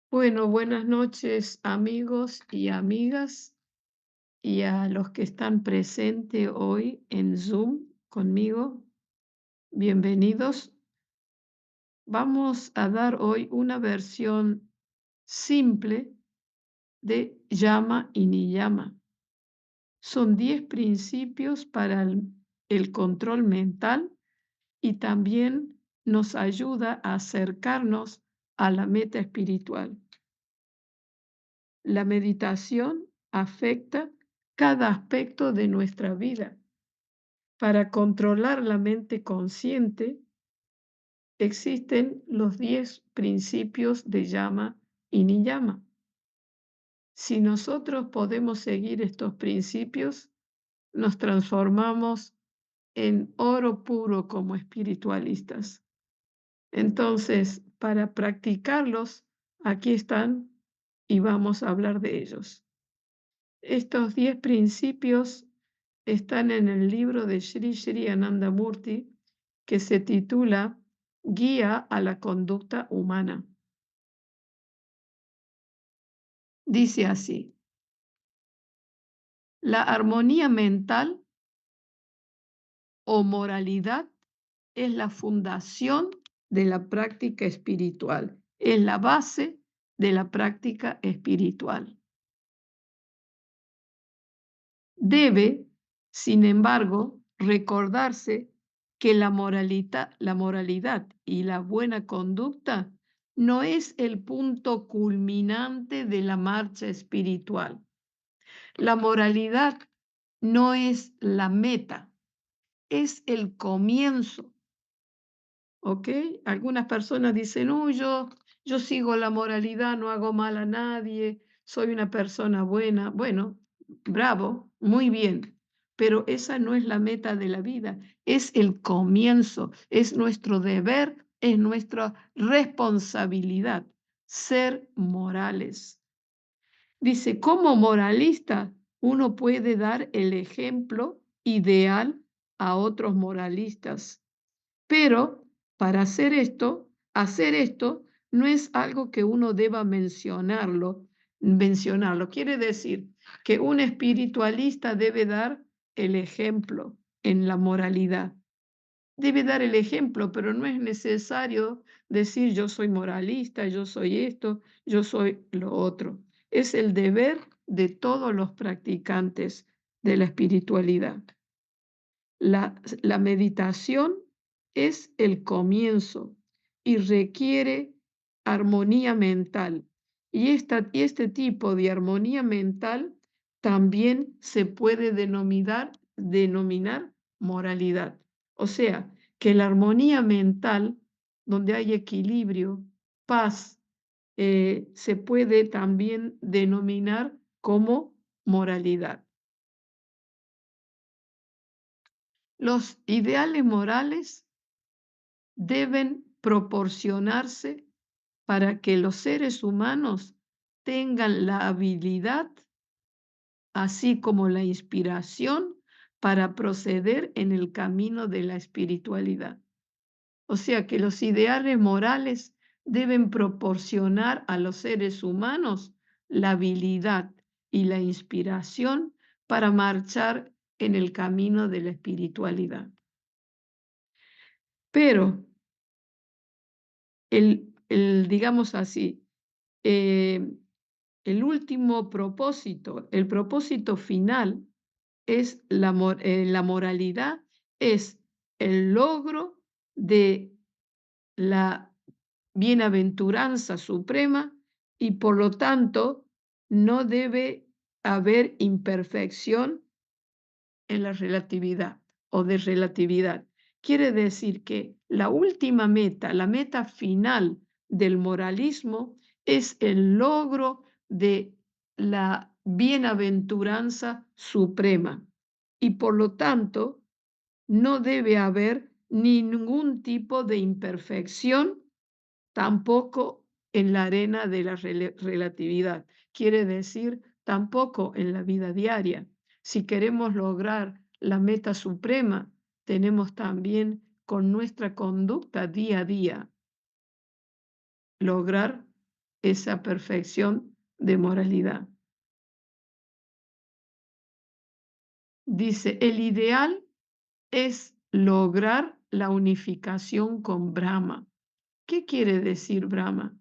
Bueno, buenas noches amigos y amigas y a los que están presentes hoy en Zoom conmigo, bienvenidos. Vamos a dar hoy una versión simple de llama y niyama. Son 10 principios para el control mental y también nos ayuda a acercarnos a la meta espiritual. La meditación afecta cada aspecto de nuestra vida. Para controlar la mente consciente, existen los 10 principios de llama y niyama. Si nosotros podemos seguir estos principios, nos transformamos en oro puro como espiritualistas. Entonces, para practicarlos, aquí están y vamos a hablar de ellos. Estos 10 principios están en el libro de Sri Sri Anandamurti, que se titula Guía a la conducta humana. Dice así: la armonía mental o moralidad es la fundación de la práctica espiritual, es la base de la práctica espiritual. Debe, sin embargo, recordarse que la moralidad y la buena conducta no es el punto culminante de la marcha espiritual. La moralidad no es la meta, es el comienzo. ¿Ok? Algunas personas dicen, no, yo sigo la moralidad, no hago mal a nadie, soy una persona buena. Bueno, bravo, muy bien, pero esa no es la meta de la vida, es el comienzo, es nuestro deber, es nuestra responsabilidad ser morales. Dice, como moralista, uno puede dar el ejemplo ideal a otros moralistas, pero para hacer esto no es algo que uno deba mencionarlo. Quiere decir que un espiritualista debe dar el ejemplo en la moralidad. Debe dar el ejemplo, pero no es necesario decir yo soy moralista, yo soy esto, yo soy lo otro. Es el deber de todos los practicantes de la espiritualidad. La meditación es el comienzo y requiere armonía mental. Y este tipo de armonía mental también se puede denominar moralidad. O sea, que la armonía mental, donde hay equilibrio, paz, se puede también denominar como moralidad. Los ideales morales deben proporcionarse para que los seres humanos tengan la habilidad, así como la inspiración, para proceder en el camino de la espiritualidad. O sea que los ideales morales deben proporcionar a los seres humanos la habilidad y la inspiración para marchar en el camino de la espiritualidad. Pero digamos así, eh, el último propósito, el propósito final es la moralidad, es el logro de la bienaventuranza suprema y por lo tanto no debe haber imperfección en la relatividad o de relatividad. Quiere decir que la última meta, la meta final del moralismo es el logro de la bienaventuranza suprema y por lo tanto no debe haber ningún tipo de imperfección tampoco en la arena de la relatividad. Quiere decir, tampoco en la vida diaria. Si queremos lograr la meta suprema, tenemos también con nuestra conducta día a día lograr esa perfección de moralidad. Dice, el ideal es lograr la unificación con Brahma. ¿Qué quiere decir Brahma?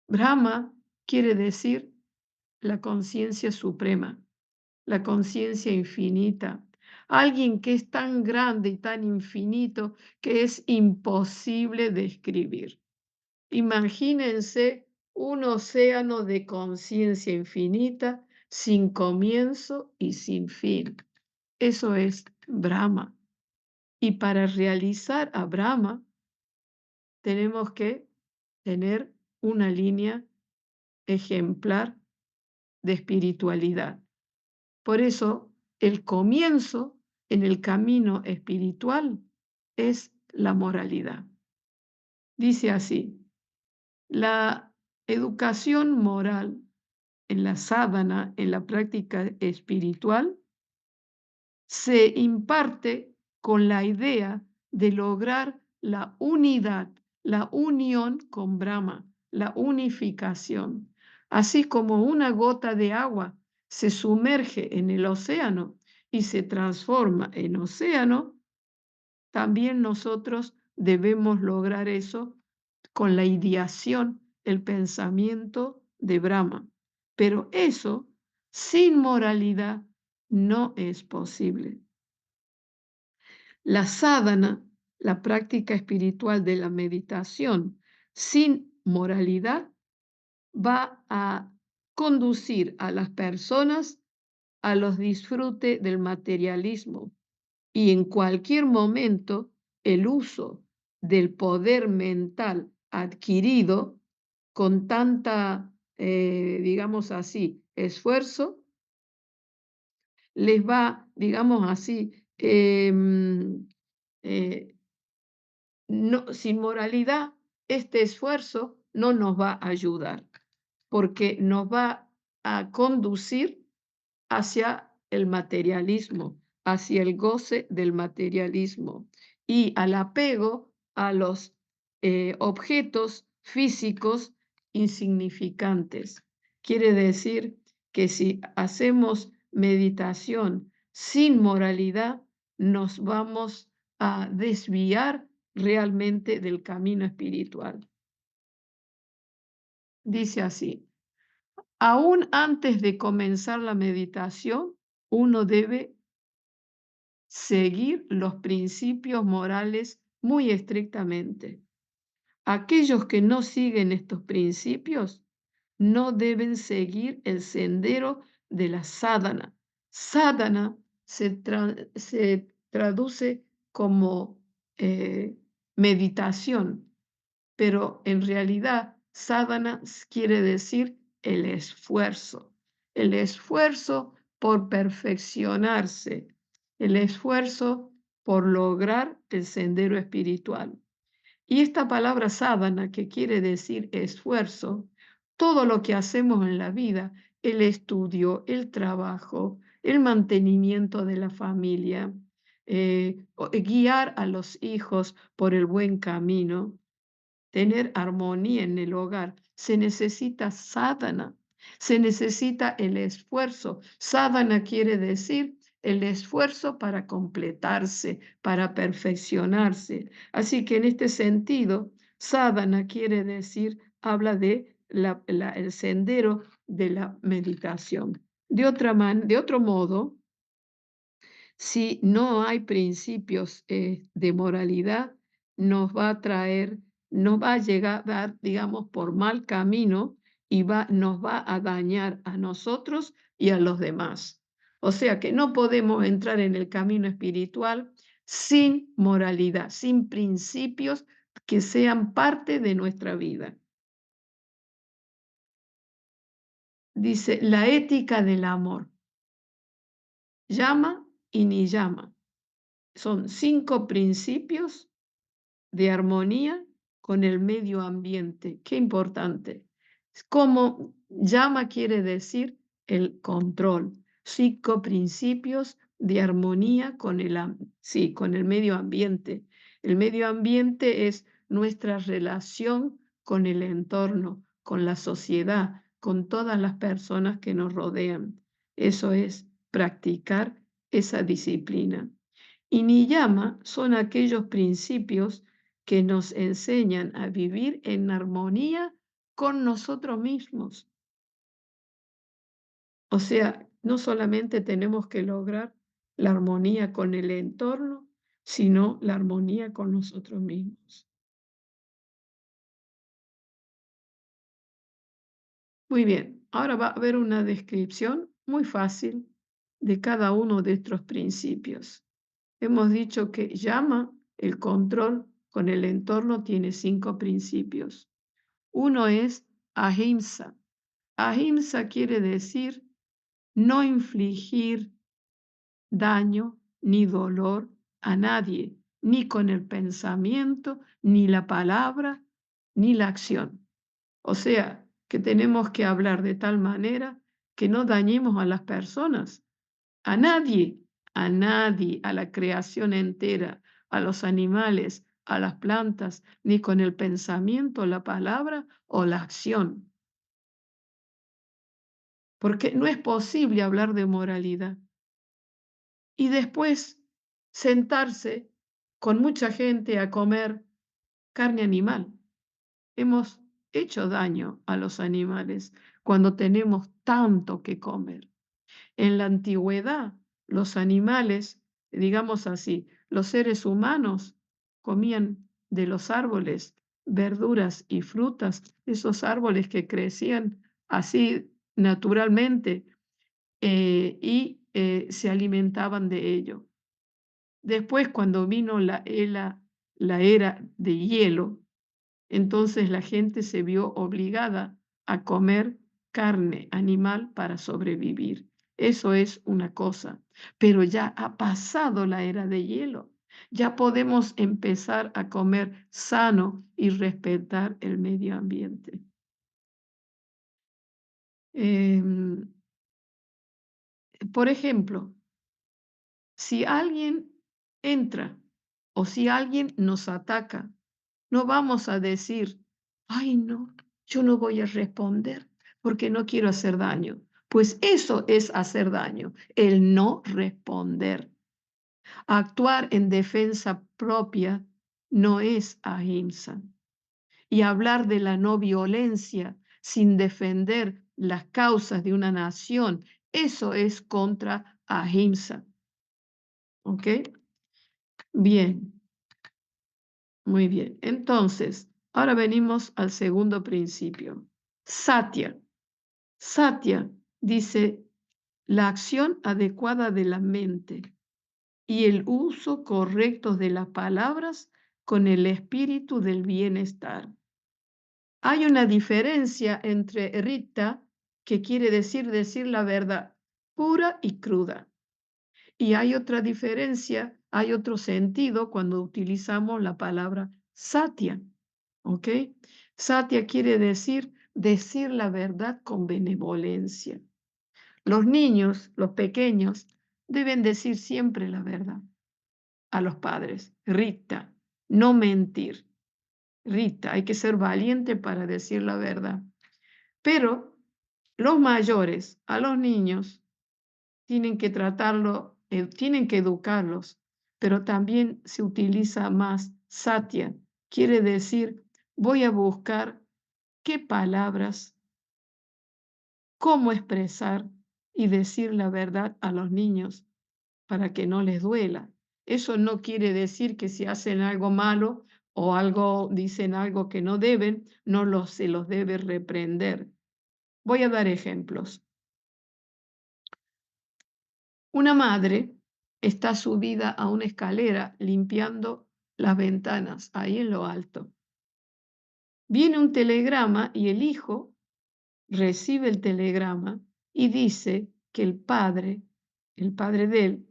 Brahma quiere decir la conciencia suprema, la conciencia infinita, alguien que es tan grande y tan infinito que es imposible describir. Imagínense un océano de conciencia infinita sin comienzo y sin fin. Eso es Brahma. Y para realizar a Brahma tenemos que tener una línea ejemplar de espiritualidad. Por eso, el comienzo en el camino espiritual es la moralidad. Dice así, la educación moral en la sadhana, en la práctica espiritual, se imparte con la idea de lograr la unidad, la unión con Brahma, la unificación. Así como una gota de agua se sumerge en el océano y se transforma en océano, también nosotros debemos lograr eso con la ideación, el pensamiento de Brahma. Pero eso, sin moralidad, no es posible. La sadhana, la práctica espiritual de la meditación sin moralidad, va a conducir a las personas a los disfrutes del materialismo y en cualquier momento el uso del poder mental adquirido con tanta, digamos así, esfuerzo, les va, digamos así, eh, no, sin moralidad, este esfuerzo no nos va a ayudar, porque nos va a conducir hacia el materialismo, hacia el goce del materialismo y al apego a los objetos físicos insignificantes. Quiere decir que si hacemos meditación sin moralidad, nos vamos a desviar realmente del camino espiritual. Dice así, aún antes de comenzar la meditación, uno debe seguir los principios morales muy estrictamente. Aquellos que no siguen estos principios no deben seguir el sendero de la sadhana. Sadhana se traduce como meditación, pero en realidad sadhana quiere decir el esfuerzo por perfeccionarse, el esfuerzo por lograr el sendero espiritual. Y esta palabra sadhana, que quiere decir esfuerzo, todo lo que hacemos en la vida, el estudio, el trabajo, el mantenimiento de la familia, guiar a los hijos por el buen camino, tener armonía en el hogar, se necesita sadhana, se necesita el esfuerzo. Sadhana quiere decir el esfuerzo para completarse, para perfeccionarse. Así que en este sentido, sadhana quiere decir, habla de el sendero de la meditación. De otro modo, si no hay principios de moralidad, nos va a traer, nos va a llegar, digamos, por mal camino y nos va a dañar a nosotros y a los demás. O sea que no podemos entrar en el camino espiritual sin moralidad, sin principios que sean parte de nuestra vida. Dice, la ética del amor. Llama y ni llama. Son 5 principios de armonía con el medio ambiente. Qué importante. Como llama quiere decir el control. 5 principios de armonía con con el medio ambiente. El medio ambiente es nuestra relación con el entorno, con la sociedad, con todas las personas que nos rodean. Eso es practicar esa disciplina. Y niyama son aquellos principios que nos enseñan a vivir en armonía con nosotros mismos. O sea, no solamente tenemos que lograr la armonía con el entorno, sino la armonía con nosotros mismos. Muy bien, ahora va a haber una descripción muy fácil de cada uno de estos principios. Hemos dicho que llama el control con el entorno tiene 5 principios. Uno es ahimsa. Ahimsa quiere decir no infligir daño ni dolor a nadie, ni con el pensamiento, ni la palabra, ni la acción. O sea, que tenemos que hablar de tal manera que no dañemos a las personas, a nadie, a nadie, a la creación entera, a los animales, a las plantas, ni con el pensamiento, la palabra o la acción. Porque no es posible hablar de moralidad y después sentarse con mucha gente a comer carne animal. Hemos hecho daño a los animales cuando tenemos tanto que comer. En la antigüedad, los animales, digamos así, los seres humanos comían de los árboles verduras y frutas, esos árboles que crecían así naturalmente y se alimentaban de ello. Después, cuando vino la era de hielo, entonces la gente se vio obligada a comer carne animal para sobrevivir. Eso es una cosa, pero ya ha pasado la era de hielo. Ya podemos empezar a comer sano y respetar el medio ambiente. Em, por ejemplo, si alguien entra o si alguien nos ataca, no vamos a decir, ay, no, yo no voy a responder porque no quiero hacer daño. Pues eso es hacer daño, el no responder. Actuar en defensa propia no es ahimsa. Y hablar de la no violencia sin defender las causas de una nación, eso es contra ahimsa. ¿Ok? Bien, muy bien. Entonces, ahora venimos al segundo principio. Satya. Satya dice la acción adecuada de la mente y el uso correcto de las palabras con el espíritu del bienestar. Hay una diferencia entre rita, que quiere decir la verdad pura y cruda. Y hay otra diferencia, hay otro sentido cuando utilizamos la palabra satya, ¿ok? Satya quiere decir la verdad con benevolencia. Los niños, los pequeños, deben decir siempre la verdad a los padres. Rita, no mentir. Rita, hay que ser valiente para decir la verdad. Pero los mayores, a los niños, tienen que tratarlo, tienen que educarlos, pero también se utiliza más satya. Quiere decir, voy a buscar qué palabras, cómo expresar y decir la verdad a los niños para que no les duela. Eso no quiere decir que si hacen algo malo o dicen algo que no deben, se los debe reprender. Voy a dar ejemplos. Una madre está subida a una escalera limpiando las ventanas, ahí en lo alto. Viene un telegrama y el hijo recibe el telegrama y dice que el padre de él,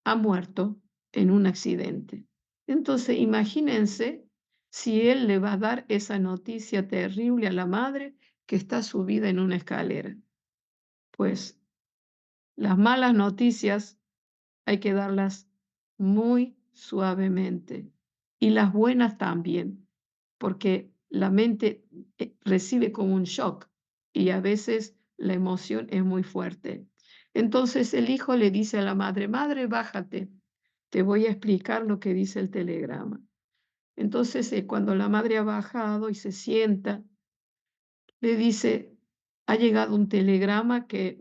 ha muerto en un accidente. Entonces, imagínense si él le va a dar esa noticia terrible a la madre que está subida en una escalera. Pues las malas noticias hay que darlas muy suavemente y las buenas también, porque la mente recibe como un shock y a veces la emoción es muy fuerte. Entonces el hijo le dice a la madre, madre, bájate, te voy a explicar lo que dice el telegrama. Entonces cuando la madre ha bajado y se sienta, le dice, ha llegado un telegrama que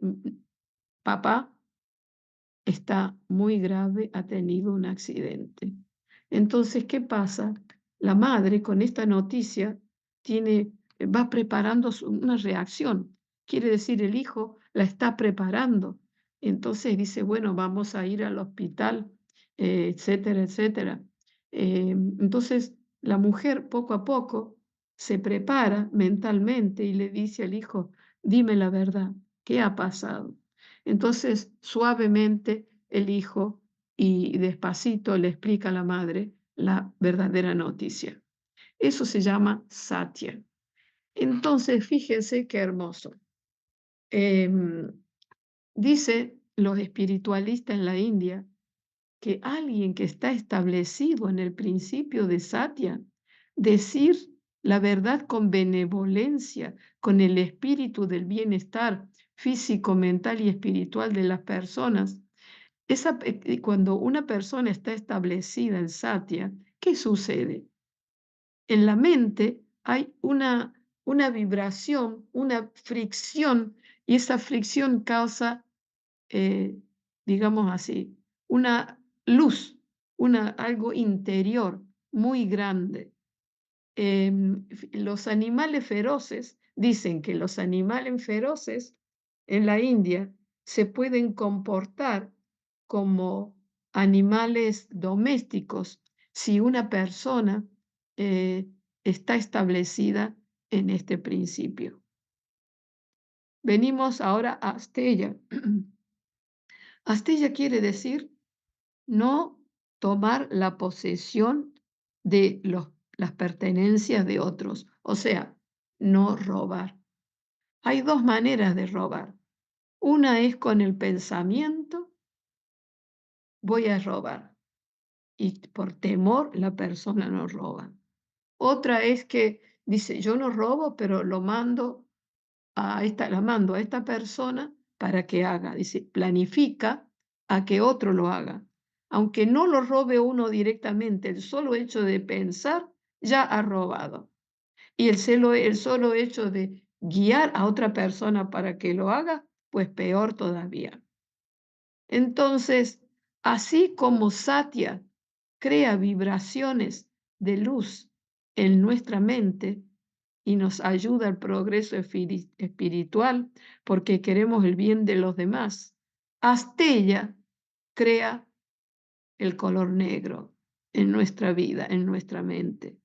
papá está muy grave, ha tenido un accidente. Entonces, ¿qué pasa? La madre con esta noticia va preparando una reacción. Quiere decir, el hijo la está preparando. Entonces dice, bueno, vamos a ir al hospital, etcétera, etcétera. Entonces, la mujer poco a poco se prepara mentalmente y le dice al hijo, dime la verdad, ¿qué ha pasado? Entonces, suavemente, el hijo y despacito le explica a la madre la verdadera noticia. Eso se llama satya. Entonces, fíjense qué hermoso. Em, Dice los espiritualistas en la India que alguien que está establecido en el principio de satya, decir la verdad con benevolencia, con el espíritu del bienestar físico, mental y espiritual de las personas, cuando una persona está establecida en satya, ¿qué sucede? En la mente hay una vibración, una fricción, y esa fricción causa, eh, digamos así, una luz, algo interior muy grande. Los animales feroces, dicen que los animales feroces en la India se pueden comportar como animales domésticos si una persona eh, está establecida en este principio. Venimos ahora a Astella. Astella quiere decir no tomar la posesión de las pertenencias de otros, o sea, no robar. Hay dos maneras de robar. Una es con el pensamiento, voy a robar, y por temor la persona no roba. Otra es que dice, yo no robo, pero la mando a esta persona para que haga, dice, planifica a que otro lo haga. Aunque no lo robe uno directamente, el solo hecho de pensar ya ha robado. Y el solo hecho de guiar a otra persona para que lo haga, pues peor todavía. Entonces, así como Satya crea vibraciones de luz en nuestra mente y nos ayuda al progreso espiritual porque queremos el bien de los demás, Astella crea el color negro en nuestra vida, en nuestra mente.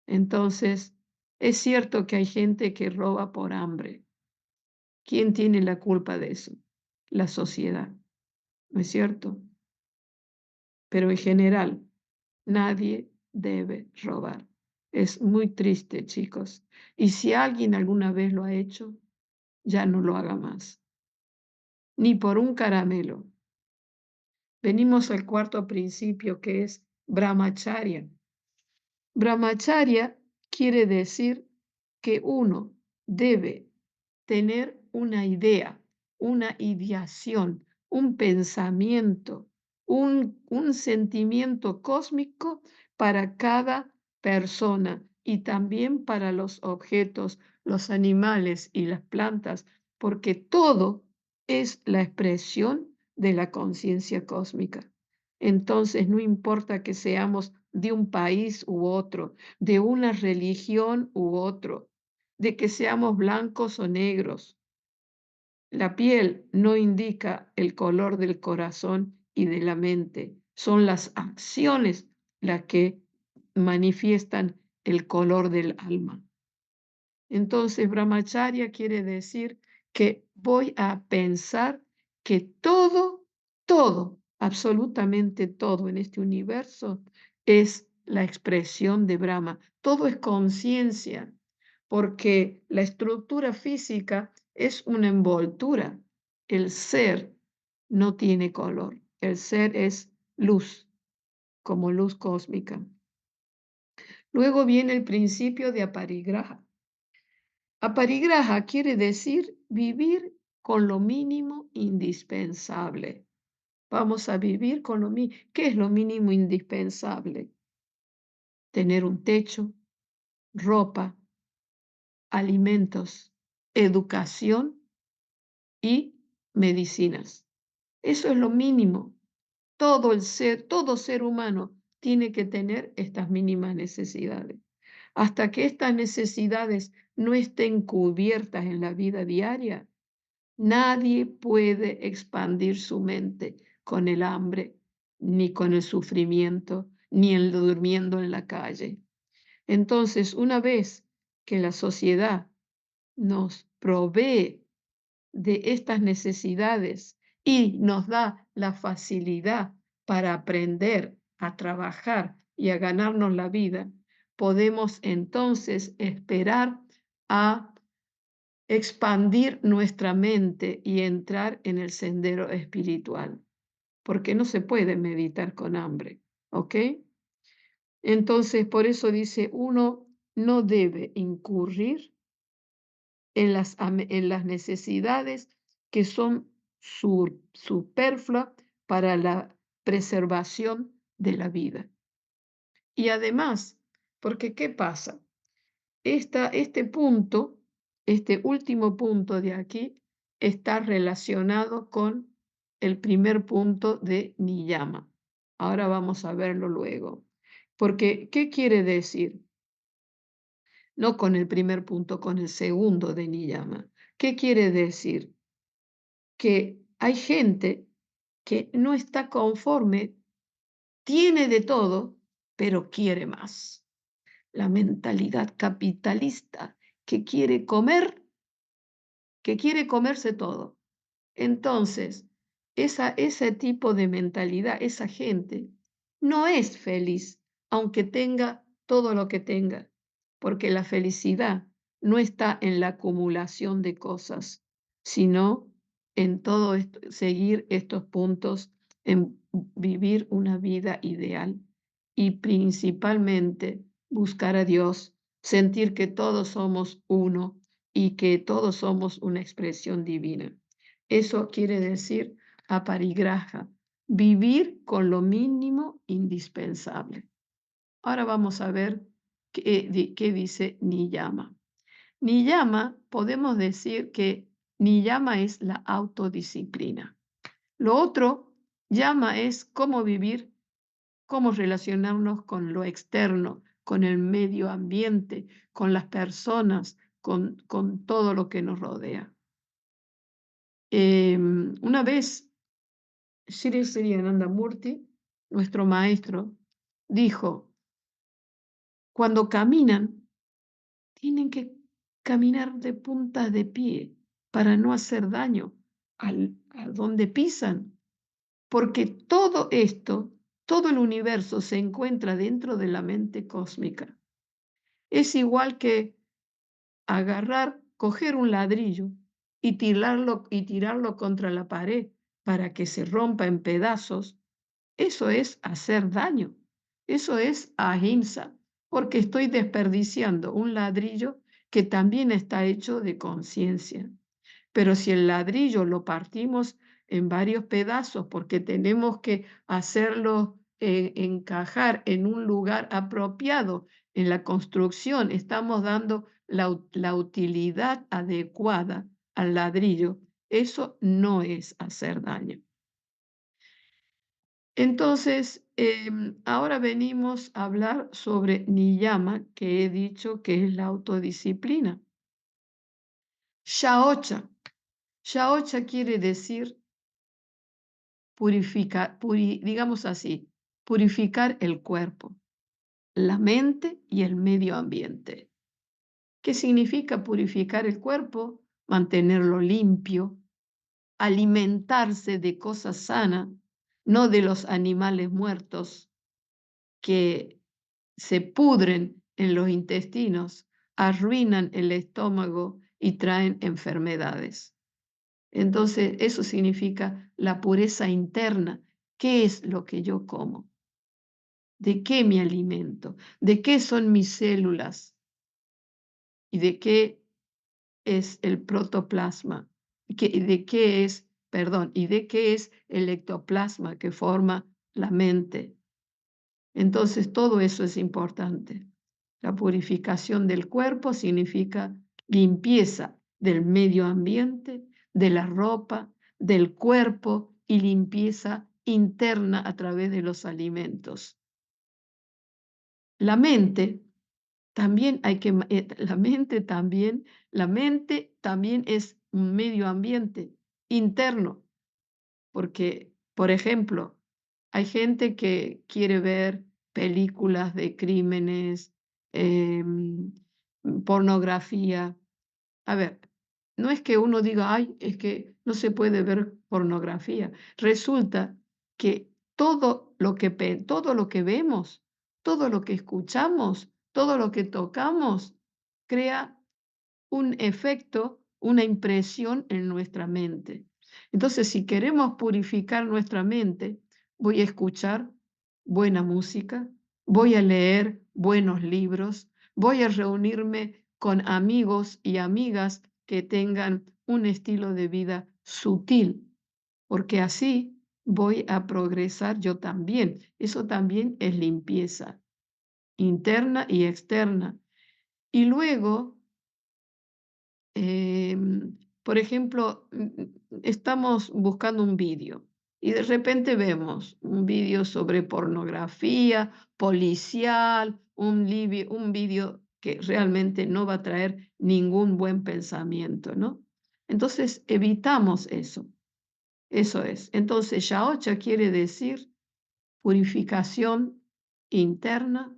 Entonces, es cierto que hay gente que roba por hambre. ¿Quién tiene la culpa de eso? La sociedad, ¿no es cierto? Pero en general, nadie debe robar. Es muy triste, chicos. Y si alguien alguna vez lo ha hecho, ya no lo haga más. Ni por un caramelo. Venimos al cuarto principio que es brahmacharya. Brahmacharya quiere decir que uno debe tener una idea, una ideación, un pensamiento, un sentimiento cósmico para cada persona y también para los objetos, los animales y las plantas, porque todo es la expresión de la conciencia cósmica. Entonces, no importa que seamos de un país u otro, de una religión u otro, de que seamos blancos o negros. La piel no indica el color del corazón y de la mente, son las acciones las que manifiestan el color del alma. Entonces, brahmacharya quiere decir que voy a pensar que todo, absolutamente todo en este universo es la expresión de Brahma. Todo es conciencia, porque la estructura física es una envoltura. El ser no tiene color. El ser es luz, como luz cósmica. Luego viene el principio de aparigraja. Aparigraja quiere decir vivir con lo mínimo indispensable. Vamos a vivir con lo mínimo. ¿Qué es lo mínimo indispensable? Tener un techo, ropa, alimentos, educación y medicinas. Eso es lo mínimo. Todo ser humano tiene que tener estas mínimas necesidades. Hasta que estas necesidades no estén cubiertas en la vida diaria, nadie puede expandir su mente con el hambre, ni con el sufrimiento, ni el durmiendo en la calle. Entonces, una vez que la sociedad nos provee de estas necesidades y nos da la facilidad para aprender a trabajar y a ganarnos la vida, podemos entonces esperar a expandir nuestra mente y entrar en el sendero espiritual, porque no se puede meditar con hambre, ¿ok? Entonces, por eso dice, uno no debe incurrir en las necesidades que son superfluas para la preservación de la vida. Y además, porque ¿qué pasa? Este punto, este último punto de aquí, está relacionado con el primer punto de Niyama. Ahora vamos a verlo luego. Porque, ¿qué quiere decir? No con el primer punto, con el segundo de Niyama. ¿Qué quiere decir? Que hay gente que no está conforme, tiene de todo, pero quiere más. La mentalidad capitalista que quiere comer, que quiere comerse todo. Entonces, ese tipo de mentalidad, esa gente, no es feliz, aunque tenga todo lo que tenga, porque la felicidad no está en la acumulación de cosas, sino en todo esto, seguir estos puntos, en vivir una vida ideal y principalmente buscar a Dios, sentir que todos somos uno y que todos somos una expresión divina. Eso quiere decir aparigraja, vivir con lo mínimo indispensable. Ahora vamos a ver qué dice Niyama. Niyama, podemos decir que Niyama es la autodisciplina. Lo otro, Yama es cómo vivir, cómo relacionarnos con lo externo, con el medio ambiente, con las personas, con todo lo que nos rodea. Una vez, Sri Sri Anandamurti, nuestro maestro, dijo, cuando caminan, tienen que caminar de puntas de pie para no hacer daño a donde pisan, porque todo esto, todo el universo se encuentra dentro de la mente cósmica. Es igual que agarrar, coger un ladrillo y tirarlo contra la pared para que se rompa en pedazos. Eso es hacer daño. Eso es ahimsa, porque estoy desperdiciando un ladrillo que también está hecho de conciencia. Pero si el ladrillo lo partimos en varios pedazos porque tenemos que hacerlo encajar en un lugar apropiado en la construcción, estamos dando la utilidad adecuada al ladrillo. Eso no es hacer daño. Entonces, ahora venimos a hablar sobre Niyama, que he dicho que es la autodisciplina. Shaocha. Shaocha quiere decir digamos así, purificar el cuerpo, la mente y el medio ambiente. ¿Qué significa purificar el cuerpo? Mantenerlo limpio, alimentarse de cosas sanas, no de los animales muertos que se pudren en los intestinos, arruinan el estómago y traen enfermedades. Entonces, eso significa la pureza interna. ¿Qué es lo que yo como? ¿De qué me alimento? ¿De qué son mis células? ¿Y de qué es el protoplasma? ¿De qué es, perdón, y de qué es el ectoplasma que forma la mente? Entonces, todo eso es importante. La purificación del cuerpo significa limpieza del medio ambiente, de la ropa, del cuerpo y limpieza interna a través de los alimentos. La mente también hay que, la mente también es un medio ambiente interno, porque, por ejemplo, hay gente que quiere ver películas de crímenes, pornografía. A ver, no es que uno diga, ay, es que no se puede ver pornografía. Resulta que todo lo que vemos, todo lo que escuchamos, todo lo que tocamos, crea un efecto, una impresión en nuestra mente. Entonces, si queremos purificar nuestra mente, voy a escuchar buena música, voy a leer buenos libros, voy a reunirme con amigos y amigas que tengan un estilo de vida sutil, porque así voy a progresar yo también. Eso también es limpieza interna y externa. Y luego por ejemplo, estamos buscando un vídeo y de repente vemos un vídeo sobre pornografía, policial, un vídeo que realmente no va a traer ningún buen pensamiento, ¿no? Entonces, evitamos eso. Eso es. Entonces, Yaocha quiere decir purificación interna,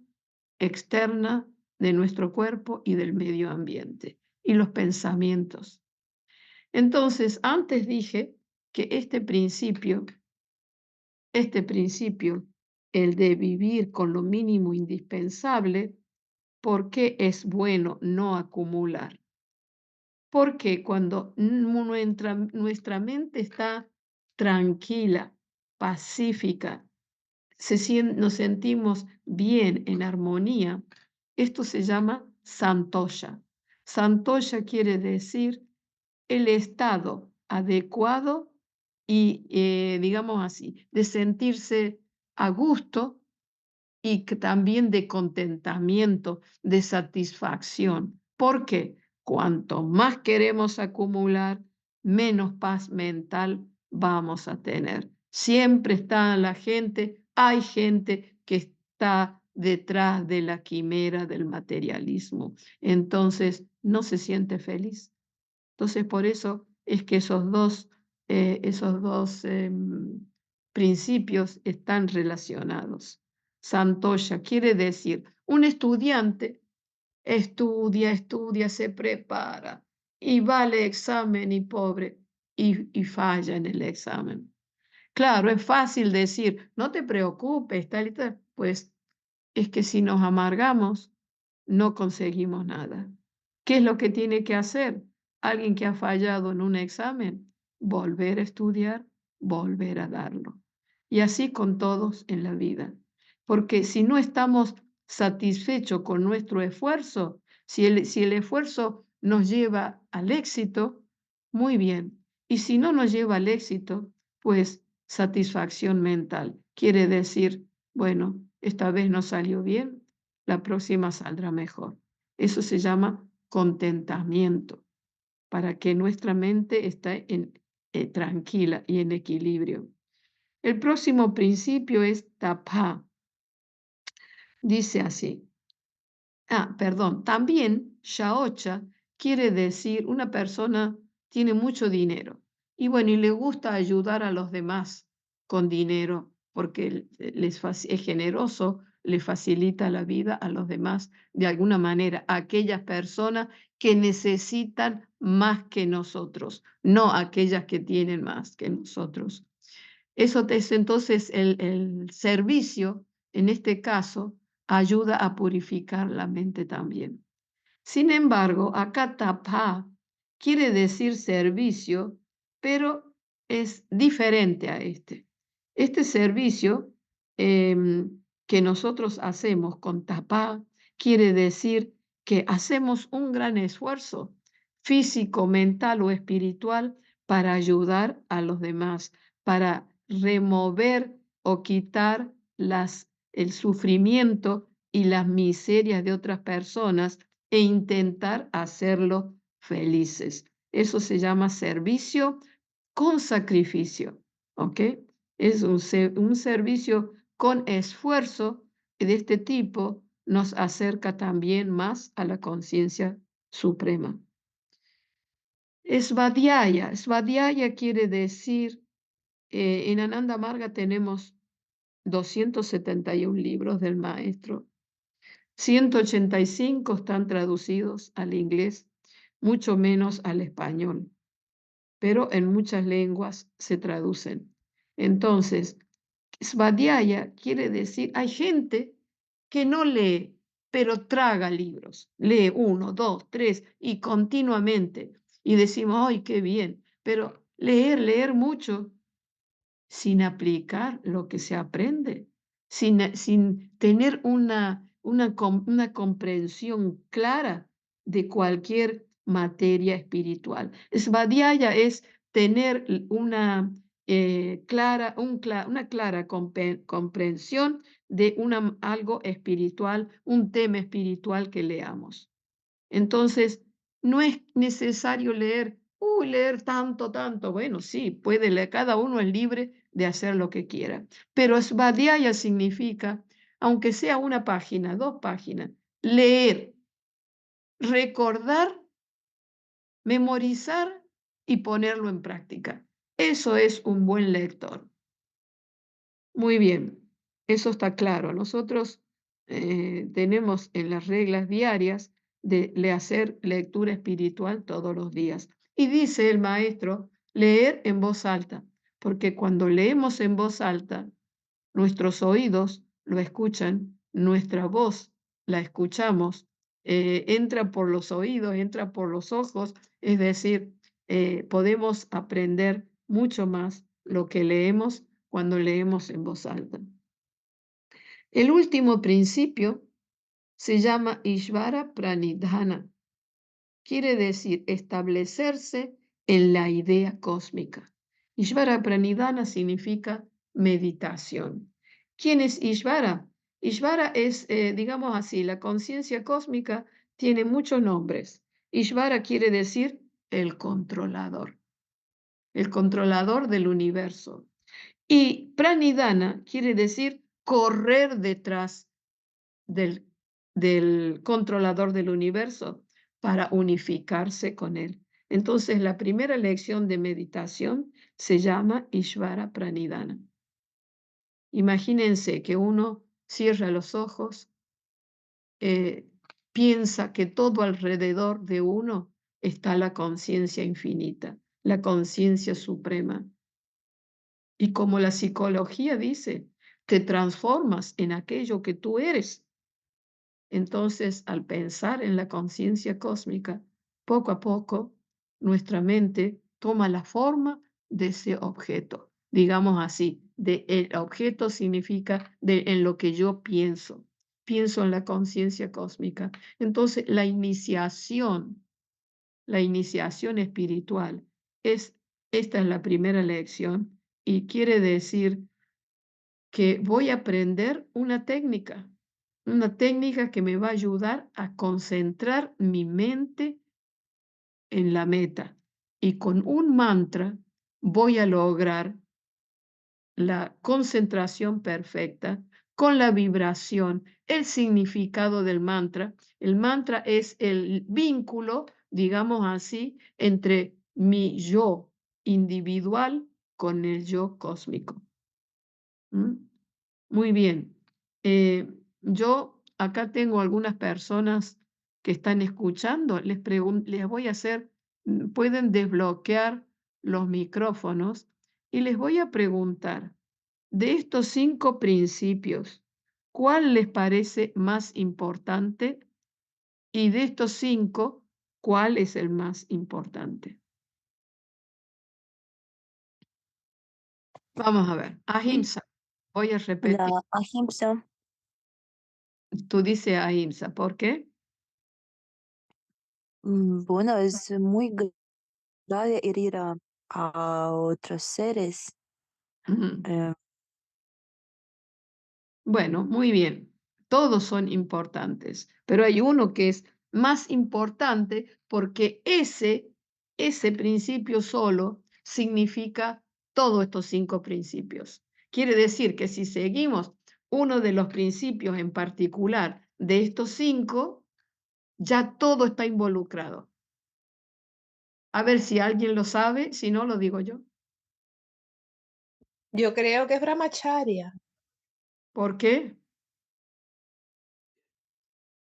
externa de nuestro cuerpo y del medio ambiente y los pensamientos. Entonces, antes dije que este principio, el de vivir con lo mínimo indispensable, ¿por qué es bueno no acumular? Porque cuando nuestra mente está tranquila, pacífica, nos sentimos bien, en armonía, esto se llama santosha. Santosha quiere decir el estado adecuado y, digamos así, de sentirse a gusto y que también de contentamiento, de satisfacción. Porque cuanto más queremos acumular, menos paz mental vamos a tener. Siempre está la gente, hay gente que está detrás de la quimera del materialismo. Entonces, no se siente feliz. Entonces, por eso es que esos dos principios están relacionados. Santoya quiere decir, un estudiante estudia, se prepara y va al examen y pobre, y falla en el examen. Claro, es fácil decir, no te preocupes, tal y tal. Pues es que si nos amargamos, no conseguimos nada. ¿Qué es lo que tiene que hacer alguien que ha fallado en un examen? Volver a estudiar, volver a darlo. Y así con todos en la vida. Porque si no estamos satisfechos con nuestro esfuerzo, si el esfuerzo nos lleva al éxito, muy bien. Y si no nos lleva al éxito, pues satisfacción mental. Quiere decir, bueno, esta vez no salió bien, la próxima saldrá mejor. Eso se llama contentamiento, para que nuestra mente esté tranquila y en equilibrio. El próximo principio es tapa. Dice así. Perdón. También shaocha quiere decir una persona tiene mucho dinero y bueno, y le gusta ayudar a los demás con dinero porque es generoso, le facilita la vida a los demás de alguna manera, a aquellas personas que necesitan más que nosotros, no aquellas que tienen más que nosotros. Eso es entonces el servicio, en este caso, ayuda a purificar la mente también. Sin embargo, acá tapa quiere decir servicio, pero es diferente a este. Este servicio, que nosotros hacemos con tapá quiere decir que hacemos un gran esfuerzo físico, mental o espiritual para ayudar a los demás, para remover o quitar el sufrimiento y las miserias de otras personas e intentar hacerlos felices. Eso se llama servicio con sacrificio, ¿ok? Es un servicio con esfuerzo de este tipo nos acerca también más a la conciencia suprema. Svadhyaya quiere decir, en Ananda Marga tenemos 271 libros del maestro, 185 están traducidos al inglés, mucho menos al español, pero en muchas lenguas se traducen. Entonces, Svadhyaya quiere decir, hay gente que no lee, pero traga libros. Lee uno, dos, tres y continuamente. Y decimos, ¡ay, qué bien! Pero leer mucho sin aplicar lo que se aprende, sin tener una comprensión clara de cualquier materia espiritual. Svadhyaya es tener una clara comprensión de algo espiritual, un tema espiritual que leamos. Entonces, no es necesario leer tanto. Bueno, sí, puede leer, cada uno es libre de hacer lo que quiera. Pero svadhyaya significa, aunque sea una página, 2 páginas, leer, recordar, memorizar y ponerlo en práctica. Eso es un buen lector. Muy bien, eso está claro. Nosotros tenemos en las reglas diarias de hacer lectura espiritual todos los días. Y dice el maestro, leer en voz alta, porque cuando leemos en voz alta, nuestros oídos lo escuchan, nuestra voz la escuchamos, entra por los oídos, entra por los ojos, es decir, podemos aprender mucho más lo que leemos cuando leemos en voz alta. El último principio se llama Ishvara Pranidhana. Quiere decir establecerse en la idea cósmica. Ishvara Pranidhana significa meditación. ¿Quién es Ishvara? Ishvara es, digamos así, la conciencia cósmica tiene muchos nombres. Ishvara quiere decir el controlador del universo. Y pranidhana quiere decir correr detrás del controlador del universo para unificarse con él. Entonces, la primera lección de meditación se llama Ishvara Pranidhana. Imagínense que uno cierra los ojos, piensa que todo alrededor de uno está la conciencia infinita, la conciencia suprema. Y como la psicología dice, te transformas en aquello que tú eres. Entonces, al pensar en la conciencia cósmica, poco a poco, nuestra mente toma la forma de ese objeto. Digamos así, el objeto significa en lo que yo pienso. Pienso en la conciencia cósmica. Entonces, la iniciación espiritual esta es la primera lección y quiere decir que voy a aprender una técnica que me va a ayudar a concentrar mi mente en la meta. Y con un mantra voy a lograr la concentración perfecta con la vibración, el significado del mantra. El mantra es el vínculo, digamos así, entre mi yo individual con el yo cósmico. ¿Mm? Muy bien. Yo acá tengo algunas personas que están escuchando. Les voy a hacer, pueden desbloquear los micrófonos y les voy a preguntar, de estos 5 principios, ¿cuál les parece más importante? Y de estos 5, ¿cuál es el más importante? Vamos a ver. Ahimsa. Voy a repetir. La ahimsa, Tú dices ahimsa, ¿por qué? Bueno, es muy grave herir a otros seres. Ujú. eh, Bueno, muy bien. Todos son importantes, pero hay uno que es más importante porque ese principio solo significa todos estos 5 principios. Quiere decir que si seguimos uno de los principios en particular de estos 5, ya todo está involucrado. A ver si alguien lo sabe, si no, lo digo yo. Yo creo que es Brahmacharya, ¿Por qué?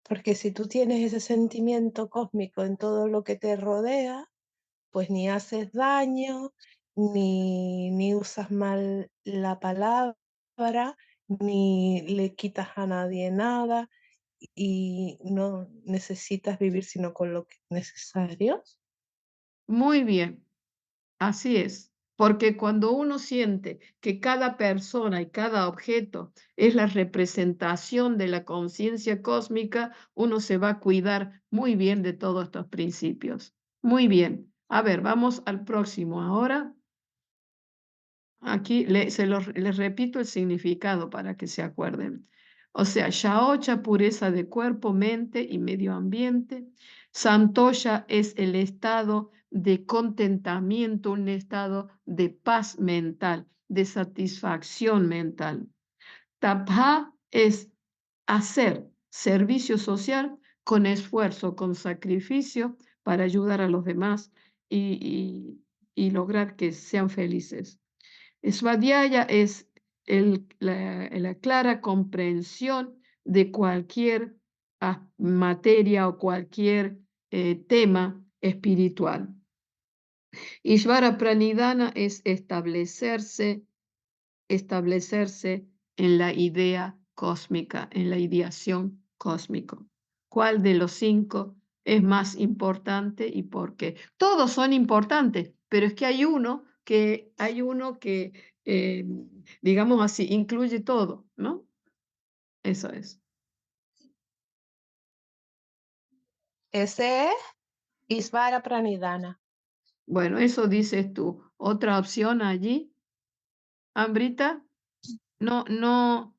porque si tú tienes ese sentimiento cósmico en todo lo que te rodea, pues ni haces daño, ni usas mal la palabra, ni le quitas a nadie nada y no necesitas vivir sino con lo que es necesario. Muy bien. Así es, porque cuando uno siente que cada persona y cada objeto es la representación de la conciencia cósmica, uno se va a cuidar muy bien de todos estos principios. Muy bien. A ver, vamos al próximo. Ahora, aquí les repito el significado para que se acuerden. O sea, Shaocha, pureza de cuerpo, mente y medio ambiente. Santosha es el estado de contentamiento, un estado de paz mental, de satisfacción mental. Tapha es hacer servicio social con esfuerzo, con sacrificio para ayudar a los demás y lograr que sean felices. Svadhyaya es la clara comprensión de cualquier materia o cualquier tema espiritual. Ishvara Pranidhana es establecerse en la idea cósmica, en la ideación cósmica. ¿Cuál de los 5 es más importante y por qué? Todos son importantes, pero es que hay uno que eh, digamos así, incluye todo, ¿no? Eso es. Ese es Isvara Pranidhana. Bueno, eso dices tú. Otra opción allí, Ambrita, no, no.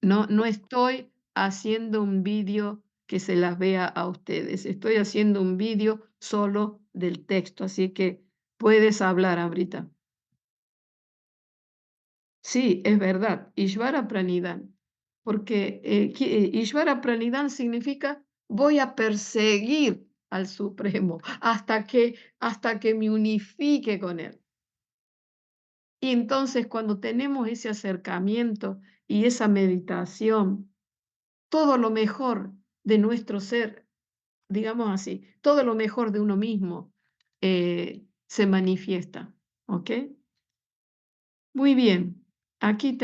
No estoy haciendo un vídeo que se las vea a ustedes. Estoy haciendo un vídeo solo del texto, así que puedes hablar, Amrita. Sí, es verdad, Ishvara Pranidhan, porque Ishvara Pranidhan significa voy a perseguir al Supremo hasta que me unifique con él. Y entonces cuando tenemos ese acercamiento y esa meditación, todo lo mejor de nuestro ser, digamos así, todo lo mejor de uno mismo se manifiesta, ¿ok? Muy bien, aquí